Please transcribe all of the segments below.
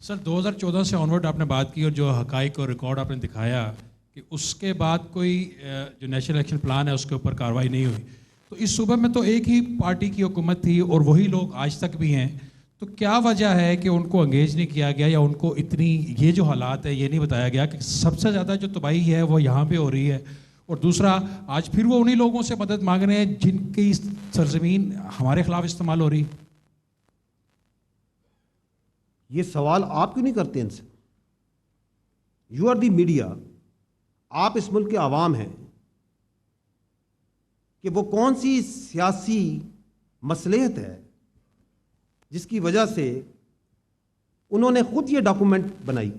سر 2014 سے آنورڈ آپ نے بات کی اور جو حقائق اور ریکارڈ آپ نے دکھایا کہ اس کے بعد کوئی جو نیشنل ایکشن پلان ہے اس کے اوپر کارروائی نہیں ہوئی، تو اس صوبے میں تو ایک ہی پارٹی کی حکومت تھی اور وہی لوگ آج تک بھی ہیں، تو کیا وجہ ہے کہ ان کو انگیج نہیں کیا گیا یا ان کو اتنی یہ جو حالات ہے یہ نہیں بتایا گیا کہ سب سے زیادہ جو تباہی ہے وہ یہاں پہ ہو رہی ہے؟ اور دوسرا، آج پھر وہ انہی لوگوں سے مدد مانگ رہے ہیں جن کی سرزمین ہمارے خلاف استعمال ہو رہی۔ یہ سوال آپ کیوں نہیں کرتے ان سے؟ یو آر دی میڈیا، آپ اس ملک کے عوام ہیں، کہ وہ کون سی سیاسی مصلحت ہے جس کی وجہ سے انہوں نے خود یہ ڈاکومنٹ بنائی،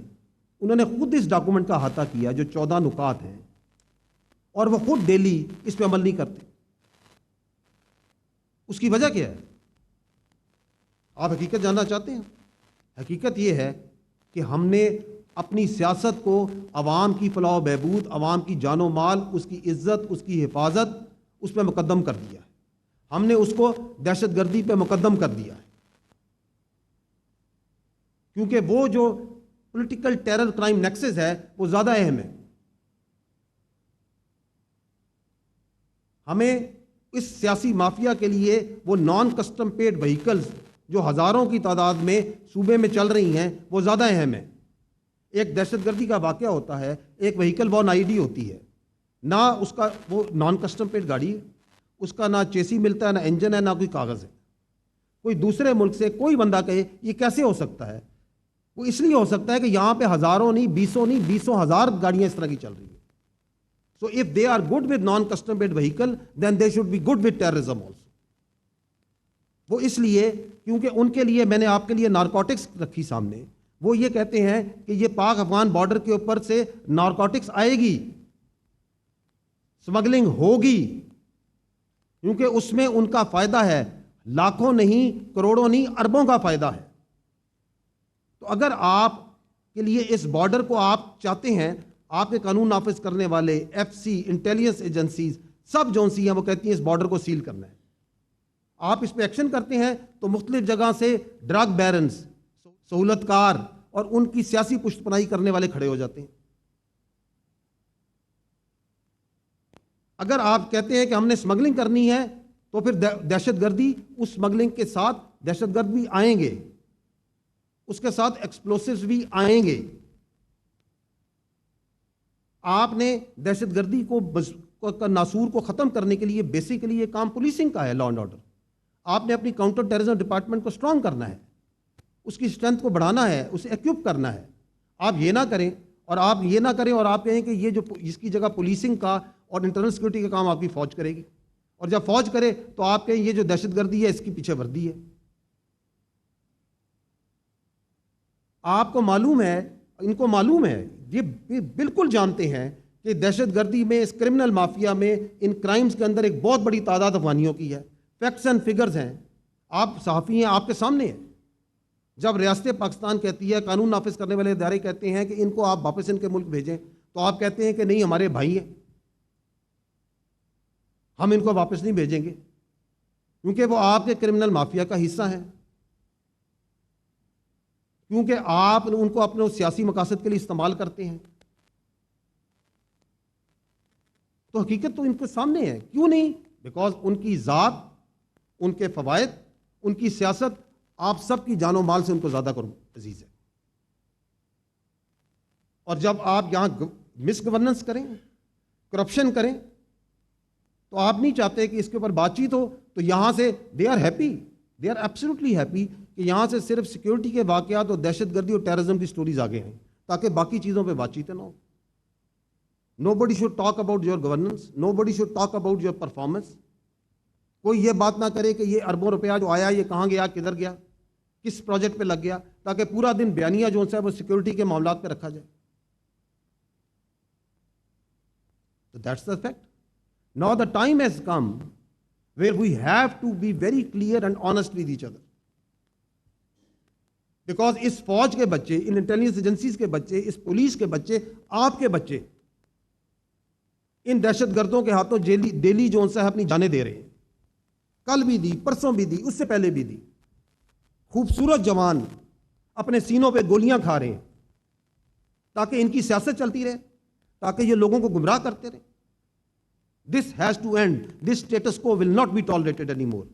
انہوں نے خود اس ڈاکومنٹ کا احاطہ کیا جو 14 نکات ہیں، اور وہ خود ڈیلی اس پہ عمل نہیں کرتے؟ اس کی وجہ کیا ہے؟ آپ حقیقت جاننا چاہتے ہیں؟ حقیقت یہ ہے کہ ہم نے اپنی سیاست کو عوام کی فلاح و بہبود، عوام کی جان و مال، اس کی عزت، اس کی حفاظت، اس پہ مقدم کر دیا ہے۔ ہم نے اس کو دہشت گردی پہ مقدم کر دیا ہے، کیونکہ وہ جو پولیٹیکل ٹیرر کرائم نیکسس ہے وہ زیادہ اہم ہے۔ ہمیں اس سیاسی مافیا کے لیے وہ نان کسٹم پیڈ وہیکلز جو ہزاروں کی تعداد میں صوبے میں چل رہی ہیں وہ زیادہ اہم ہے۔ ایک دہشت گردی کا واقعہ ہوتا ہے، ایک وہیکل ون آئی ڈی ہوتی ہے، نہ اس کا وہ نان کسٹم پیڈ گاڑی ہے، اس کا نہ چیسی ملتا ہے، نہ انجن ہے، نہ کوئی کاغذ ہے۔ کوئی دوسرے ملک سے کوئی بندہ کہے یہ کیسے ہو سکتا ہے؟ وہ اس لیے ہو سکتا ہے کہ یہاں پہ ہزاروں نہیں، بیسوں ہزار گاڑیاں اس طرح کی چل رہی ہیں۔ So if they are good with non custom paid vehicle then they should be good with terrorism also. وہ اس لیے کیونکہ ان کے لیے میں نے آپ کے لیے نارکوٹکس رکھی سامنے، وہ یہ کہتے ہیں کہ یہ پاک افغان بارڈر کے اوپر سے نارکوٹکس آئے گی، سمگلنگ ہوگی، کیونکہ اس میں ان کا فائدہ ہے، لاکھوں نہیں، کروڑوں نہیں، اربوں کا فائدہ ہے۔ تو اگر آپ کے لیے اس بارڈر کو آپ چاہتے ہیں، آپ کے قانون نافذ کرنے والے ایف سی، انٹیلیجنس ایجنسیز سب جون سی ہیں، وہ کہتی ہیں اس بارڈر کو سیل کرنا ہے، آپ اس پہ ایکشن کرتے ہیں تو مختلف جگہ سے ڈرگ بیرنز، سہولت کار اور ان کی سیاسی پشت پناہی کرنے والے کھڑے ہو جاتے ہیں۔ اگر آپ کہتے ہیں کہ ہم نے اسمگلنگ کرنی ہے تو پھر دہشت گردی، اس اسمگلنگ کے ساتھ دہشت گرد بھی آئیں گے، اس کے ساتھ ایکسپلوسیوز بھی آئیں گے۔ آپ نے دہشت گردی کو ناسور کو ختم کرنے کے لیے بیسیکلی یہ کام پولیسنگ کا ہے، لا اینڈ آرڈر۔ آپ نے اپنی کاؤنٹر ٹیررزم ڈپارٹمنٹ کو اسٹرانگ کرنا ہے، اس کی اسٹرینتھ کو بڑھانا ہے، اسے ایکوپ کرنا ہے۔ آپ یہ نہ کریں اور آپ کہیں کہ یہ جو اس کی جگہ پولیسنگ کا اور انٹرنل سیکورٹی کا کام آپ کی فوج کرے گی، اور جب فوج کرے تو آپ کہیں یہ جو دہشت گردی ہے اس کی پیچھے وردی ہے۔ آپ کو معلوم ہے، ان کو معلوم ہے، یہ بالکل جانتے ہیں کہ دہشت گردی میں، اس کرمنل مافیا میں، ان کرائمز کے اندر ایک بہت بڑی تعداد افغانیوں کی ہے۔ فیکٹس اینڈ فگرز ہیں، آپ صحافی ہیں، آپ کے سامنے ہیں۔ جب ریاست پاکستان کہتی ہے، قانون نافذ کرنے والے ادارے کہتے ہیں کہ ان کو آپ واپس ان کے ملک بھیجیں، تو آپ کہتے ہیں کہ نہیں ہمارے بھائی ہیں، ہم ان کو واپس نہیں بھیجیں گے، کیونکہ وہ آپ کے کرمنل مافیا کا حصہ ہیں، کیونکہ آپ ان کو اپنے سیاسی مقاصد کے لیے استعمال کرتے ہیں۔ تو حقیقت تو ان کے سامنے ہے، کیوں نہیں؟ بیکاز ان کی ذات، ان کے فوائد، ان کی سیاست آپ سب کی جان و مال سے ان کو زیادہ عزیز ہے۔ اور جب آپ یہاں مس گورننس کریں، کرپشن کریں، تو آپ نہیں چاہتے کہ اس کے اوپر بات چیت ہو، تو یہاں سے دے آر ایبسلیوٹلی ہیپی کہ یہاں سے صرف سیکیورٹی کے واقعات اور دہشت گردی اور ٹیررزم کی سٹوریز آگے ہیں، تاکہ باقی چیزوں پہ بات چیتیں نہ ہو۔ Nobody should talk about your governance. Nobody should talk about your performance. کوئی یہ بات نہ کرے کہ یہ اربوں روپیہ جو آیا یہ کہاں گیا، کدھر گیا، کس پروجیکٹ پہ لگ گیا، تاکہ پورا دن بیانیہ جو ہے وہ سیکیورٹی کے معاملات پہ رکھا جائے۔ So that's the fact. Now the time has come where we have to be very clear and honest with each other. Because اس فوج کے بچے، ان انٹیلیجنس ایجنسیز کے بچے، اس پولیس کے بچے، آپ کے بچے ان دہشت گردوں کے ہاتھوں ڈیلی جو ہے اپنی جانیں دے رہے ہیں۔ کل بھی دی، پرسوں بھی دی، اس سے پہلے بھی دی۔ خوبصورت جوان اپنے سینوں پہ گولیاں کھا رہے ہیں تاکہ ان کی سیاست چلتی رہے, تاکہ یہ لوگوں کو گمراہ کرتے رہے. This has to end. This status quo will not be tolerated anymore.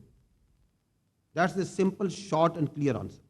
That's the simple, short and clear answer.